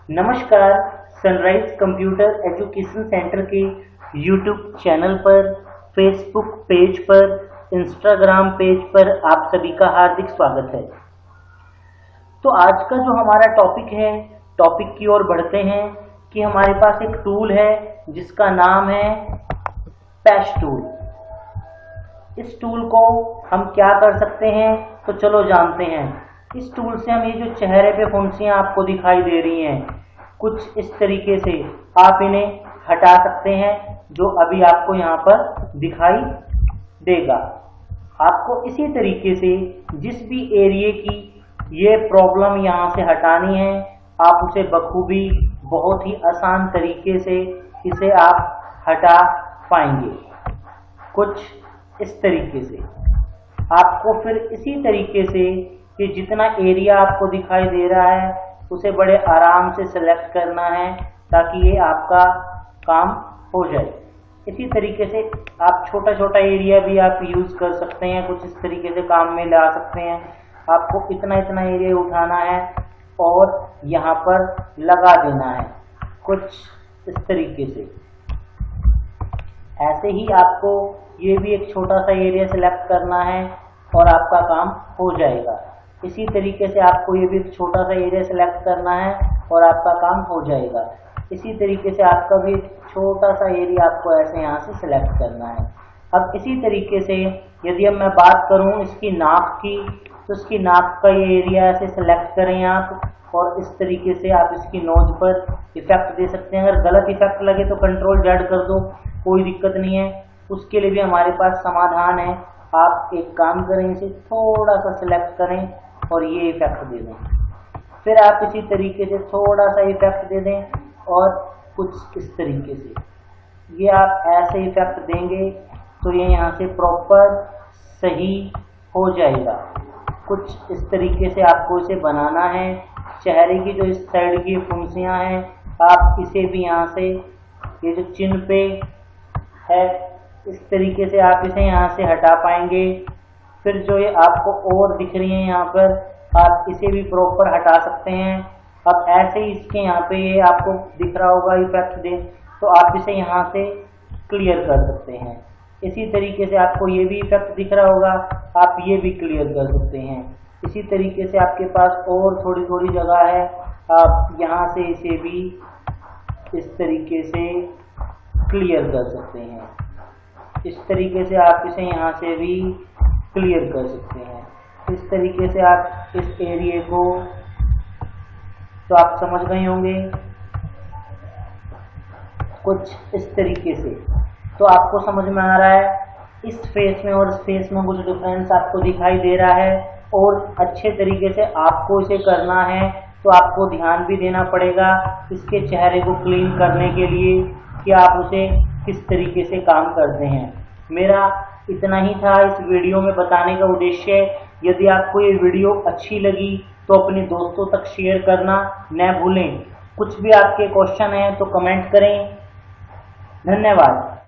नमस्कार। Sunrise computer education centre के YouTube channel पर, फेसबुक पेज पर, इंस्टाग्राम पेज पर आप सभी का हार्दिक स्वागत है। तो आज का जो हमारा टॉपिक है, टॉपिक की ओर बढ़ते हैं कि हमारे पास एक टूल है जिसका नाम है पैच टूल। इस टूल को हम क्या कर सकते हैं, तो चलो जानते हैं। इस टूल से हम ये जो चेहरे पे फुंसियां आपको दिखाई दे रही हैं, कुछ इस तरीके से आप इन्हें हटा सकते हैं, जो अभी आपको यहाँ पर दिखाई देगा। आपको इसी तरीके से जिस भी एरिया की ये प्रॉब्लम यहाँ से हटानी है, आप उसे बखूबी बहुत ही आसान तरीके से इसे आप हटा पाएंगे। कुछ इस तरीके से आपको फिर इसी तरीके से कि जितना एरिया आपको दिखाई दे रहा है उसे बड़े आराम से सिलेक्ट करना है ताकि ये आपका काम हो जाए। इसी तरीके से आप छोटा छोटा एरिया भी आप यूज कर सकते हैं, कुछ इस तरीके से काम में ला सकते हैं। आपको इतना इतना एरिया उठाना है और यहाँ पर लगा देना है, कुछ इस तरीके से। ऐसे ही आपको ये भी एक छोटा सा एरिया सिलेक्ट करना है और आपका काम हो जाएगा। इसी तरीके से आपको ये भी एक छोटा सा एरिया सिलेक्ट करना है और आपका काम हो जाएगा। इसी तरीके से आपका भी एक छोटा सा एरिया आपको ऐसे यहाँ से सिलेक्ट करना है। अब इसी तरीके से यदि अब मैं बात करूँ इसकी नाक की, तो इसकी नाक का ये एरिया ऐसे सिलेक्ट करें आप और इस तरीके से आप इसकी नोज पर इफेक्ट दे सकते हैं। अगर गलत इफेक्ट लगे तो कंट्रोल Z कर दो, कोई दिक्कत नहीं है। उसके लिए भी हमारे पास समाधान है। आप एक काम करें, इसे थोड़ा सा सिलेक्ट करें और ये इफेक्ट दे दें। फिर आप इसी तरीके से थोड़ा सा इफेक्ट दे दें और कुछ इस तरीके से ये आप ऐसे इफेक्ट देंगे तो ये यहाँ से प्रॉपर सही हो जाएगा। कुछ इस तरीके से आपको इसे बनाना है। चेहरे की जो इस साइड की फुंसियाँ हैं, आप इसे भी यहाँ से, ये जो चिन पे है, इस तरीके से आप इसे यहाँ से हटा पाएंगे। फिर जो ये आपको और दिख रही है यहाँ पर, आप इसे भी प्रॉपर हटा सकते हैं। अब ऐसे ही इसके यहाँ पे ये आपको दिख रहा होगा इफेक्ट दे, तो आप इसे यहाँ से क्लियर कर सकते हैं। इसी तरीके से आपको ये भी इफेक्ट दिख रहा होगा, आप ये भी क्लियर कर सकते हैं। इसी तरीके से आपके पास और थोड़ी थोड़ी जगह है, आप यहाँ से इसे भी इस तरीके से क्लियर कर सकते हैं। इस तरीके से आप इसे यहाँ से भी क्लियर कर सकते हैं। इस तरीके से आप इस एरिया को, तो आप समझ गए होंगे, कुछ इस तरीके से। तो आपको समझ में आ रहा है इस फेस में और इस फेस में कुछ डिफरेंस आपको दिखाई दे रहा है। और अच्छे तरीके से आपको इसे करना है तो आपको ध्यान भी देना पड़ेगा इसके चेहरे को क्लीन करने के लिए कि आप उसे किस तरीके से काम करते हैं। मेरा इतना ही था इस वीडियो में बताने का उद्देश्य। यदि आपको ये वीडियो अच्छी लगी तो अपने दोस्तों तक शेयर करना न भूलें। कुछ भी आपके क्वेश्चन हैं तो कमेंट करें। धन्यवाद।